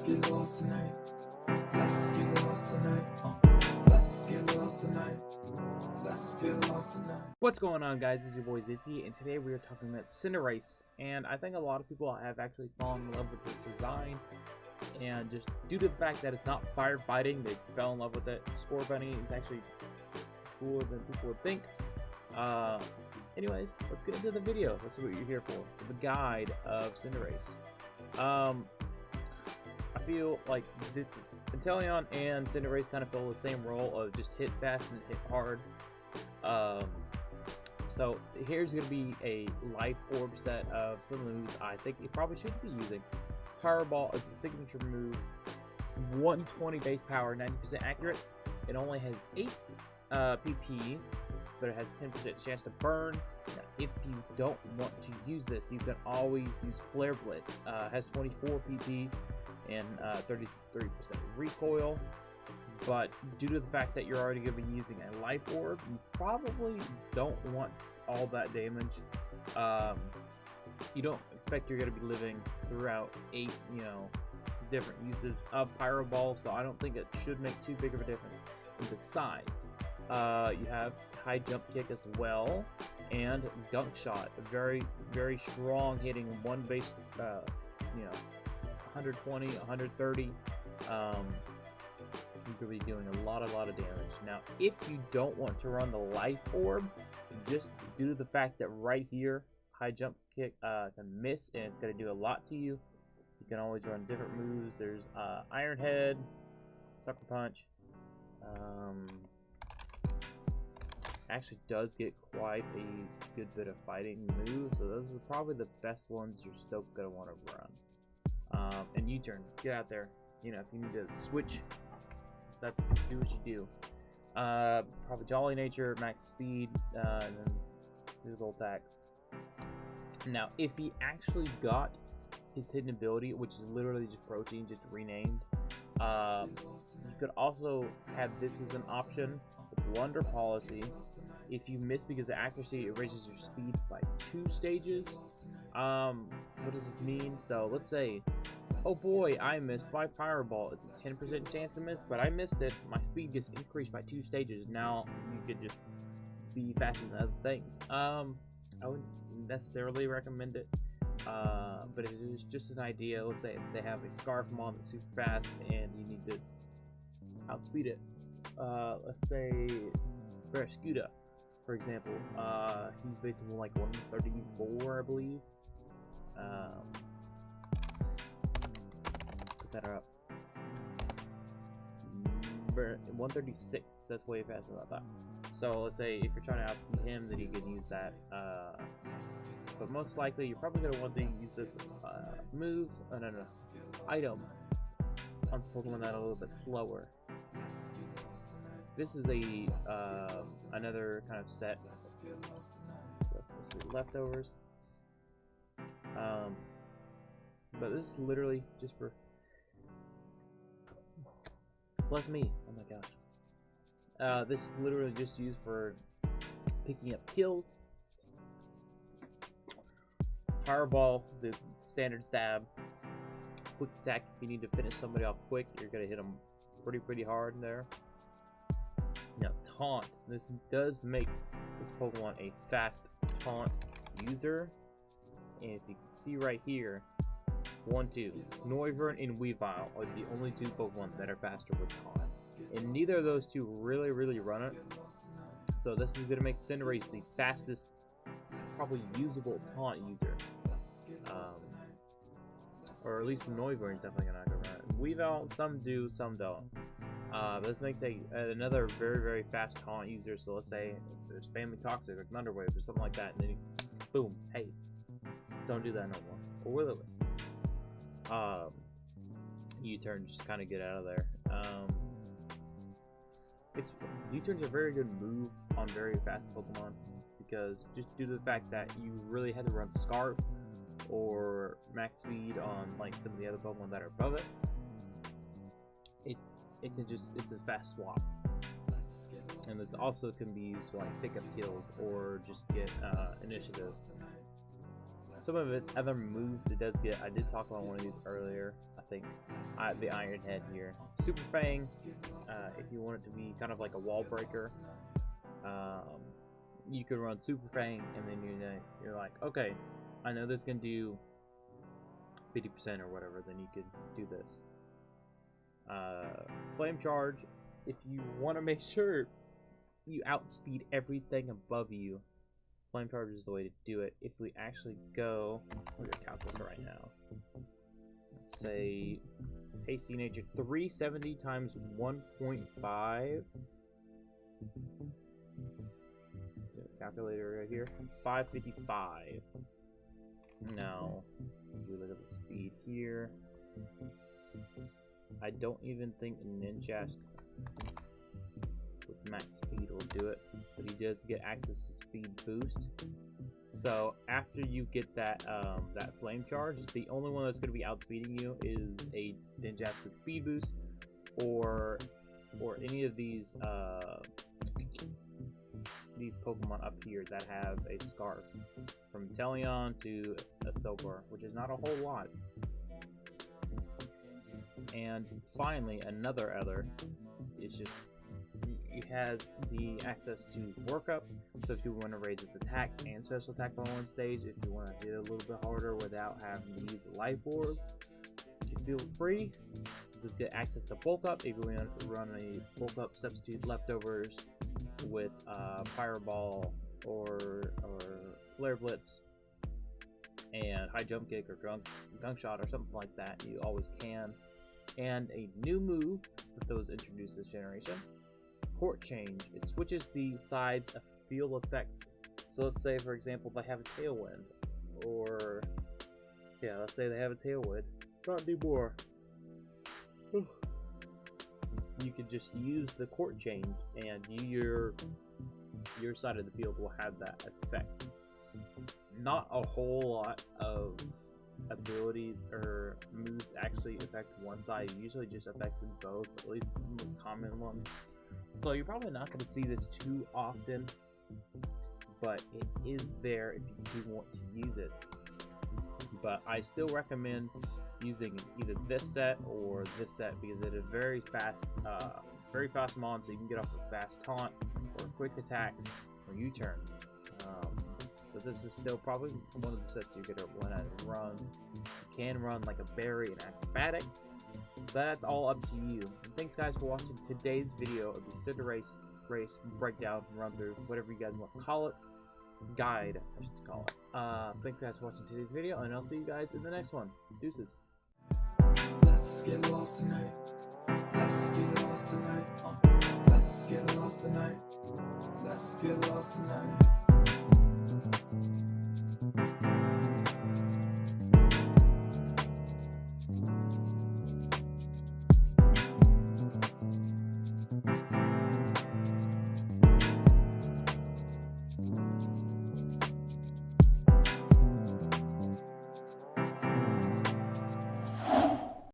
get lost tonight. Let's get lost tonight. Let's get lost tonight. Let's get lost tonight. What's going on, guys? It's your boy Zibskii, and today we are talking about Cinderace. And I think a lot of people have actually fallen in love with this design, and just due to the fact that it's not firefighting, they fell in love with it. Score Bunny is actually cooler than people would think. Anyways, let's get into the video. That's what you're here for, the guide of Cinderace. I feel like Inteleon and Cinderace kind of fill the same role of just hit fast and hit hard. So here's going to be a life orb set of some of the moves I think you probably should be using. Powerball is a signature move, 120 base power, 90% accurate. It only has 8 PP, but it has 10% chance to burn. Now, if you don't want to use this, you can always use Flare Blitz. Has 24 PP and 33% recoil. But due to the fact that you're already going to be using a life orb, you probably don't want all that damage. You don't expect you're going to be living throughout 8, different uses of Pyro Ball, so I don't think it should make too big of a difference. And besides, you have high jump kick as well, and dunk shot, a very, very strong hitting one base, 120, 130. You could be doing a lot of damage. Now, if you don't want to run the life orb, just due to the fact that right here, high jump kick can miss, and it's going to do a lot to you. You can always run different moves. There's Iron Head, Sucker Punch. Actually does get quite a good bit of fighting moves, so those are probably the best ones you're still going to want to run. And U-turn, get out there. If you need to switch, do what you do. Probably Jolly Nature, max speed, and then physical attack. Now, if he actually got his hidden ability, which is literally just protein, just renamed, you could also have this as an option with Wonder Policy. If you miss because of accuracy, it raises your speed by 2 stages. What does this mean? So let's say, oh boy, I missed my Pyro Ball. It's a 10% chance to miss, but I missed it. My speed gets increased by 2 stages. Now you could just be faster than other things. I wouldn't necessarily recommend it, but it is just an idea. Let's say if they have a Scarf Mon that's super fast and you need to outspeed it. Let's say Barraskewda, for example. He's basically like 134, I believe. Set that up. 136. That's way faster than I thought. So let's say if you're trying to outspeed him, then you can use that. But most likely, you're probably gonna want to use this move. Item on Pokemon that are a little bit slower. This is a another kind of set. That's supposed to be leftovers. But this is literally just for. Bless me! Oh my gosh. This is literally just used for picking up kills. Fireball, the standard stab. Quick attack. If you need to finish somebody off quick, you're gonna hit them pretty hard in there. Now, taunt. This does make this Pokemon a fast taunt user. And if you can see right here, 1, 2. Noivern and Weavile are the only 2 Pokemon that are faster with taunt. And neither of those 2 really run it. So this is going to make Cinderace the fastest, probably usable taunt user. Or at least Noivern is definitely not going to run it. Weavile, some do, some don't. But this makes another very fast taunt user. So let's say if there's Family Toxic or Thunderwave or something like that, and then you, boom, hey, don't do that no more. Or Will-O-Wisp. U-turn, just kind of get out of there. U-turn's a very good move on very fast Pokemon, because just due to the fact that you really had to run Scarf or max speed on like some of the other Pokemon that are above it, it's a fast swap. And it also can be used to like pick up kills or just get initiative. some of its other moves it does get. I did talk about one of these earlier. I think the Iron Head here. Super Fang. If you want it to be kind of like a wall breaker, you could run Super Fang, and then you're like, okay, I know this can do 50% or whatever. Then you could do this. Flame Charge. If you want to make sure you outspeed everything above you, Flame Charge is the way to do it. If we actually go, look at calculus right now. Let's say Hasty Nature 370 times 1.5. Calculator right here. 555. Now, we look at the speed here. I don't even think Ninjask with max speed will do it, but he does get access to speed boost. So after you get that that flame charge, the only one that's going to be outspeeding you is a Ninjask with speed boost, or any of these Pokemon up here that have a scarf, from Teleon to a Silver, which is not a whole lot. And finally, another other is just it has the access to workup. So if you want to raise its attack and special attack on one stage, if you want to hit a little bit harder without having to use the life orb, you feel free. Just get access to bulk up if you want to run a bulk up substitute leftovers with Fireball or Flare Blitz and High Jump Kick or Gunk Shot or something like that. You always can. And a new move that was introduced this generation, Court Change. It switches the sides of field effects. So let's say, for example, they have a Tailwind, or yeah, let's say they have a Tailwind. Not anymore. You could just use the Court Change, and your side of the field will have that effect. Not a whole lot of abilities or moves actually affect one side. It usually just affects them both, at least the most common one. So you're probably not going to see this too often, but it is there if you do want to use it. But I still recommend using either this set or this set, because it is very fast mon, so you can get off a fast taunt or a quick attack or U-turn. But this is still probably one of the sets you're going to want to run. You can run like a berry and acrobatics, but that's all up to you. And thanks guys for watching today's video of the Cinderace race breakdown, run through, whatever you guys want to call it. Guide, I should call it. Thanks guys for watching today's video, and I'll see you guys in the next one. Deuces. Let's get lost tonight. Let's get lost tonight. Let's get lost tonight. Let's get lost tonight.